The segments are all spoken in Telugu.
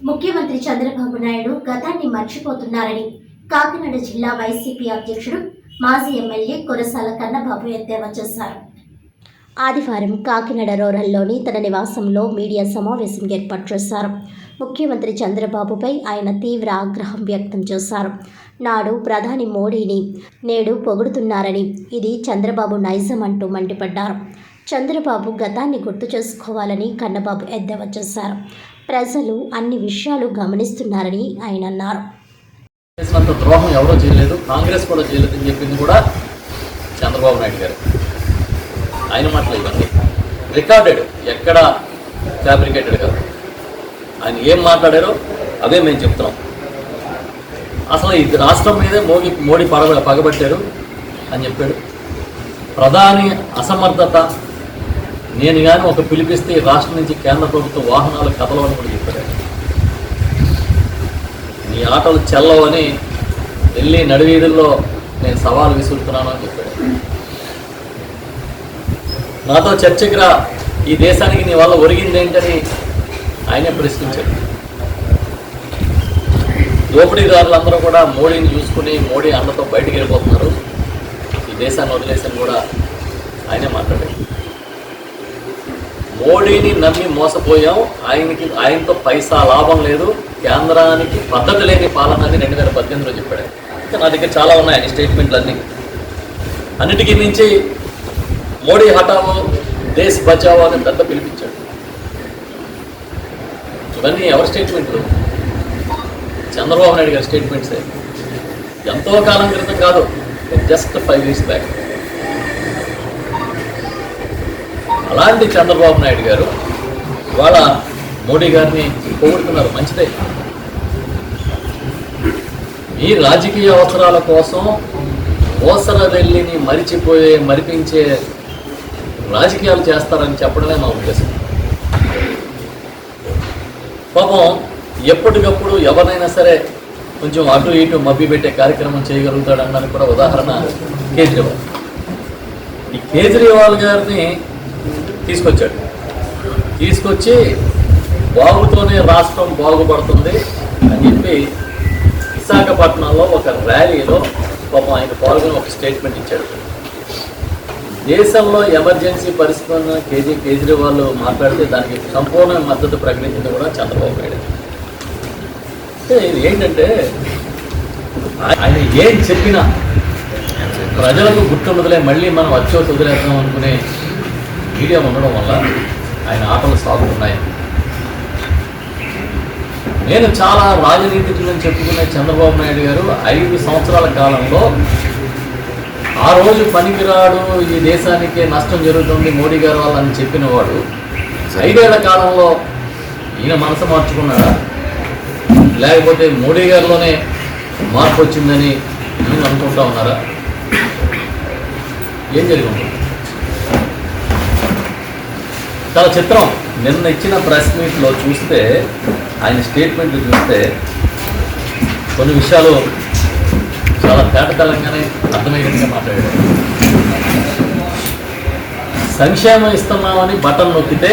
ముఖ్యమంత్రి చంద్రబాబు నాయుడు గతాన్ని మర్చిపోతున్నారని కాకినాడ జిల్లా వైసీపీ అధ్యక్షుడు మాజీ ఎమ్మెల్యే కురసాల కన్నబాబు ఎద్దేవా చేశారు. ఆదివారం కాకినాడ రూరల్లోని తన నివాసంలో మీడియా సమావేశం ఏర్పాటు చేశారు. ముఖ్యమంత్రి చంద్రబాబుపై ఆయన తీవ్ర ఆగ్రహం వ్యక్తం చేశారు. నాడు ప్రధాని మోడీని నేడు పొగుడుతున్నారని ఇది చంద్రబాబు నైజం అంటూ మండిపడ్డారు. చంద్రబాబు గతాన్ని గుర్తు చేసుకోవాలని కన్నబాబు ఎద్దేవా చేశారు. ప్రజలు అన్ని విషయాలు గమనిస్తున్నారని ఆయన అన్నారు. చేసినంత ద్రోహం ఎవరో చేయలేదు, కాంగ్రెస్ కూడా చేయలేదని చెప్పింది కూడా చంద్రబాబు నాయుడు గారు. ఆయన మాటలు ఇవన్నీ రికార్డెడ్, ఎక్కడ ఫ్యాబ్రికేటెడ్ కాదు. ఆయన ఏం మాట్లాడారో అదే మేము చెప్తున్నాం. అసలు ఈ రాష్ట్రం మీదే మోడీ పగబట్టారు అని చెప్పాడు. ప్రధాని అసమర్థత, నేను కానీ ఒక పిలిపిస్తే రాష్ట్రం నుంచి కేంద్ర ప్రభుత్వ వాహనాలు కదలవని కూడా చెప్పారు. నీ ఆటలు చెల్లవని ఢిల్లీ నడివీధుల్లో నేను సవాలు విసురుతున్నాను అని చెప్పాడు. నాతో చర్చకి రా, ఈ దేశానికి నీ వల్ల ఒరిగిందేంటని ఆయనే ప్రశ్నించాడు. దోపిడీదారులందరూ కూడా మోడీని చూసుకుని మోడీ అండతో బయటికి వెళ్ళిపోతున్నారు, ఈ దేశాన్ని వదిలేసని కూడా ఆయనే మాట్లాడాడు. మోడీని నమ్మి మోసపోయాం, ఆయనతో పైసా లాభం లేదు, కేంద్రానికి పద్ధతి లేని పాలన అని 2018లో చెప్పాడు. నా దగ్గర చాలా ఉన్నాయి ఆయన స్టేట్మెంట్లు అన్నీ. అన్నిటికీ మించి మోడీ హటావో దేశ్ బచావో అని పెద్ద పిలిపించాడు. ఇవన్నీ ఎవరి స్టేట్మెంట్లు? చంద్రబాబు నాయుడు గారి స్టేట్మెంట్సే. ఎంతో కాలం క్రితం కాదు, జస్ట్ 5 years బ్యాక్. అలాంటి చంద్రబాబు నాయుడు గారు ఇవాళ మోడీ గారిని పొగుడుతున్నారు. మంచిదే. ఈ రాజకీయ అవసరాల కోసం ఓసరవెల్లిని మరిపించే రాజకీయాలు చేస్తారని చెప్పడమే నా ఉద్దేశం. పాపం ఎప్పటికప్పుడు ఎవరినైనా సరే కొంచెం అటు ఇటు మభ్యపెట్టే కార్యక్రమం చేయగలుగుతాడన్నది కూడా ఉదాహరణ కేజ్రీవాల్. ఈ కేజ్రీవాల్ గారిని తీసుకొచ్చి బాబుతోనే రాష్ట్రం బాగుపడుతుంది అని చెప్పి విశాఖపట్నంలో ఒక ర్యాలీలో పాపం ఆయన పాల్గొని ఒక స్టేట్మెంట్ ఇచ్చాడు. దేశంలో ఎమర్జెన్సీ పరిస్థితులను కేజ్రీవాల్ మాట్లాడితే దానికి సంపూర్ణ మద్దతు ప్రకటించింది కూడా చంద్రబాబు నాయుడు. ఇది ఏంటంటే ఆయన ఏం చెప్పినా ప్రజలకు గుర్తుండదులే, మళ్ళీ మనం అత్యోసి వదిలేద్దాం అనుకునే మీడియా ఉండడం వల్ల ఆయన ఆటలు సాగుతున్నాయి. నేను చాలా రాజనీతిజ్ఞులని చెప్పుకునే చంద్రబాబు నాయుడు గారు 5 సంవత్సరాల కాలంలో ఆ రోజు పనికిరాడు, ఈ దేశానికే నష్టం జరుగుతుంది మోడీ గారు వాళ్ళని చెప్పిన వాడు 5 ఏళ్ల కాలంలో ఈయన మనసు మార్చుకున్నాడా, లేకపోతే మోడీ గారిలోనే మార్పు వచ్చిందని ఈయన అనుకుంటా ఉన్నారా? ఏం జరిగింది? చాలా చిత్రం. నిన్న ఇచ్చిన ప్రెస్ మీట్లో చూస్తే, ఆయన స్టేట్మెంట్లు చూస్తే కొన్ని విషయాలు చాలా తేటతెల్లంగానే అర్థమయ్యేట్టుగా మాట్లాడారు. సంక్షేమం ఇస్తున్నామని బటన్ నొక్కితే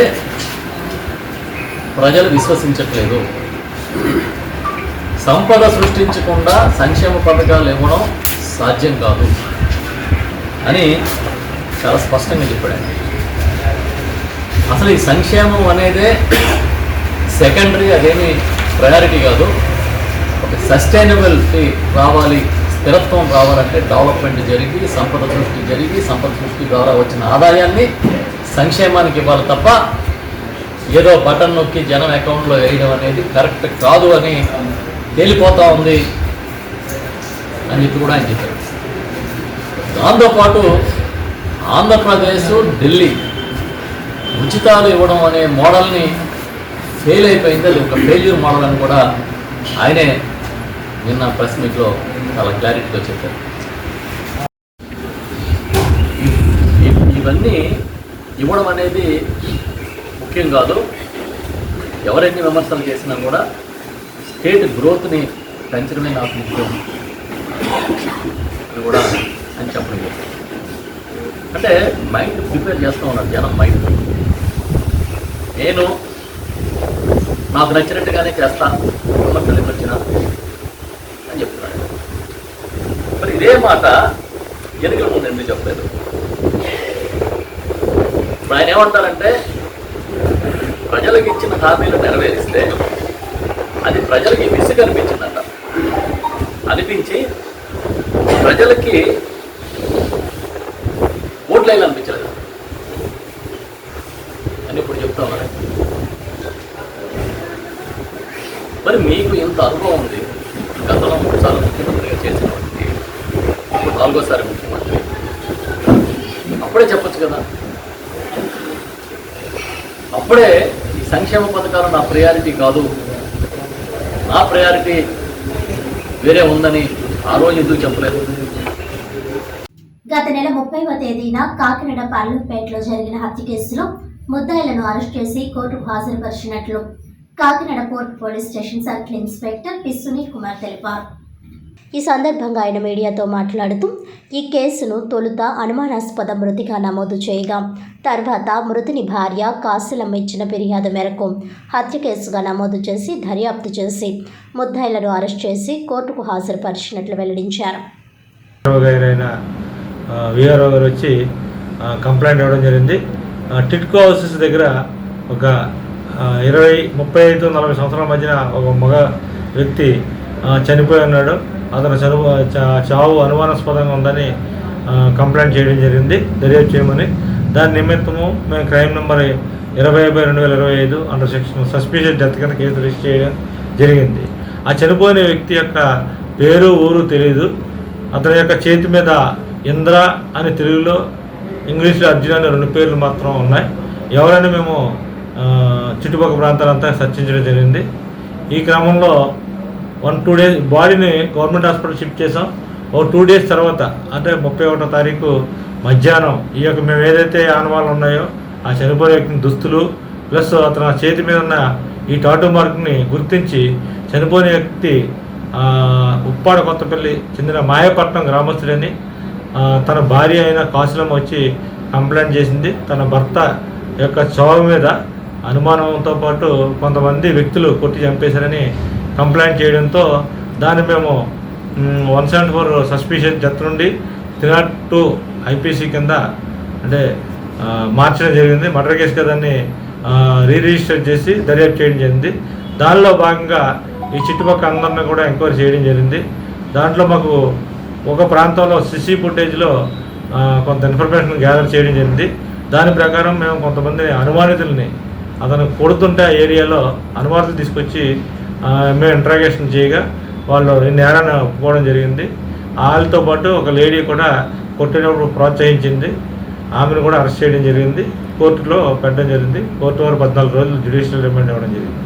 ప్రజలు విశ్వసించట్లేదు, సంపద సృష్టించకుండా సంక్షేమ పథకాలు ఇవ్వడం సాధ్యం కాదు అని చాలా స్పష్టంగా చెప్పాడు. అసలు ఈ సంక్షేమం అనేదే సెకండరీ, అదేమి ప్రయారిటీ కాదు. ఒక సస్టైనబిలిటీ రావాలి, స్థిరత్వం రావాలంటే డెవలప్మెంట్ జరిగి సంపద సృష్టి ద్వారా వచ్చిన ఆదాయాన్ని సంక్షేమానికి ఇవ్వాలి తప్ప ఏదో బటన్ నొక్కి జనం అకౌంట్లో వేయడం అనేది కరెక్ట్ కాదు అని తేలిపోతూ ఉంది అని చెప్పి కూడా ఆయన చెప్పారు. దాంతోపాటు ఆంధ్రప్రదేశ్, ఢిల్లీ ఉచితాలు ఇవ్వడం అనే మోడల్ని ఫెయిల్ అయిపోయింది, అది ఒక ఫెయిల్యూర్ మోడల్ అని కూడా ఆయనే నిన్న ప్రెస్ మీట్లో చాలా క్లారిటీగా చెప్పారు. ఇవన్నీ ఇవ్వడం అనేది ముఖ్యం కాదు, ఎవరెన్ని విమర్శలు చేసినా కూడా స్టేట్ గ్రోత్ని పెంచడమే నాకు ముఖ్యం అని కూడా అని చెప్పడం. అంటే మైండ్ ప్రిపేర్ చేస్తూ ఉన్నారు జనం మైండ్. నేను నాకు నచ్చినట్టుగానే చేస్తా విమర్శలు వచ్చినా అని చెప్తున్నాడు. మరి ఇదే మాట ఎన్నికల ముందు ఎందుకు చెప్పలేదు? ఇప్పుడు ఆయన ఏమంటారంటే ప్రజలకు ఇచ్చిన హామీలు నెరవేరిస్తే అది ప్రజలకి విసుగు అనిపించిందంట. అనిపించి ప్రజలకి ఓట్లైనా అనిపించలేదు అని ఇప్పుడు చెప్తా ఉన్నారు. మరి మీకు ఇంత అనుభవం ఉంది, గతంలో 3 సార్లు ముఖ్యమంత్రిగా చేసిన వ్యక్తి, ఇప్పుడు 4వ ముఖ్యమంత్రి, అప్పుడే చెప్పొచ్చు కదా. అప్పుడే ఈ సంక్షేమ పథకాలు నా ప్రయారిటీ కాదు, నా ప్రయారిటీ వేరే ఉందని ఆ రోజు ఎందుకు చెప్పలేదు? గత నెల 30వ తేదీన కాకినాడ పల్లూరుపేటలో జరిగిన హత్య కేసులో ముద్దాయిలను అరెస్ట్ చేసి కోర్టుకు హాజరుపరిచినట్లు Kakinada port police station circle inspector P Sunil Kumar తెలిపారు. ఈ సందర్భంగా ఆయన మీడియాతో మాట్లాడుతూ ఈ కేసును తొలుత అనుమానాస్పద మృతిగా నమోదు చేయగా తర్వాత మృతుని భార్య కాసులమ్మ ఇచ్చిన ఫిర్యాదు మేరకు హత్య కేసుగా నమోదు చేసి దర్యాప్తు చేసి ముద్దాయిలను అరెస్ట్ చేసి కోర్టుకు హాజరుపరిచినట్లు వెల్లడించారు. వీఆర్ఓ గారు వచ్చి కంప్లైంట్ ఇవ్వడం జరిగింది. టిట్కో హౌసెస్ దగ్గర ఒక 35-40 సంవత్సరాల మధ్యన ఒక మగ వ్యక్తి చనిపోయి ఉన్నాడు. అతను చావు అనుమానాస్పదంగా ఉందని కంప్లైంట్ చేయడం జరిగింది, దర్యాప్తు చేయమని. దాని నిమిత్తము మేము crime number 20/2025 under section suspicious death కింద కేసు రిజిస్టర్ చేయడం జరిగింది. ఆ చనిపోయిన వ్యక్తి యొక్క పేరు ఊరు తెలియదు. అతని యొక్క చేతి మీద ఇంద్ర అని తెలుగులో, ఇంగ్లీష్లో అర్జున్ అనే 2 పేర్లు మాత్రం ఉన్నాయి. ఎవరైనా మేము చుట్టుపక్కల ప్రాంతాలంతా చర్చించడం జరిగింది. ఈ క్రమంలో 1-2 డేస్ బాడీని గవర్నమెంట్ హాస్పిటల్ షిఫ్ట్ చేసాం. ఒక 2 డేస్ తర్వాత అంటే 31వ తారీఖు మధ్యాహ్నం ఈ యొక్క మేము ఏదైతే ఆనవాళ్ళు ఉన్నాయో ఆ చనిపోయే వ్యక్తిని దుస్తులు ప్లస్ అతను చేతి మీద ఉన్న ఈ టాటూ మార్క్ని గుర్తించి చనిపోయిన వ్యక్తి ఉప్పాడ కొత్తపల్లి చెందిన మాయపట్నం గ్రామస్తుడని తన భార్య అయిన కాసులమ్మ వచ్చి కంప్లైంట్ చేసింది. తన భర్త యొక్క చావు మీద అనుమానంతో పాటు కొంతమంది వ్యక్తులు కొట్టి చంపేశారని కంప్లైంట్ చేయడంతో దాన్ని మేము 174 సస్పిషియస్ డెత్ నుండి 302 ఐపీసీ కింద అంటే మార్చడం జరిగింది. మర్డర్ కేసుగా దాన్ని రిజిస్టర్ చేసి దర్యాప్తు చేయడం జరిగింది. దానిలో భాగంగా ఈ చుట్టుపక్కల అందరినీ కూడా ఎంక్వైరీ చేయడం జరిగింది. దాంట్లో మాకు ఒక ప్రాంతంలో సిసి ఫుటేజ్లో కొంత ఇన్ఫర్మేషన్ గ్యాదర్ చేయడం జరిగింది. దాని ప్రకారం మేము కొంతమంది అనుమానితుల్ని అతను కొడుతుంటే ఆ ఏరియాలో అనుమానితులు తీసుకొచ్చి మేము ఇంట్రాగేషన్ చేయగా వాళ్ళు ఈ నేరాన్ని ఒప్పుకోవడం జరిగింది. వాళ్ళతో పాటు ఒక లేడీ కూడా కొట్టినప్పుడు ప్రోత్సహించింది, ఆమెను కూడా అరెస్ట్ చేయడం జరిగింది, కోర్టులో పెట్టడం జరిగింది. కోర్టు వారు 14 రోజులు జ్యుడిషియల్ రిమాండ్ ఇవ్వడం జరిగింది.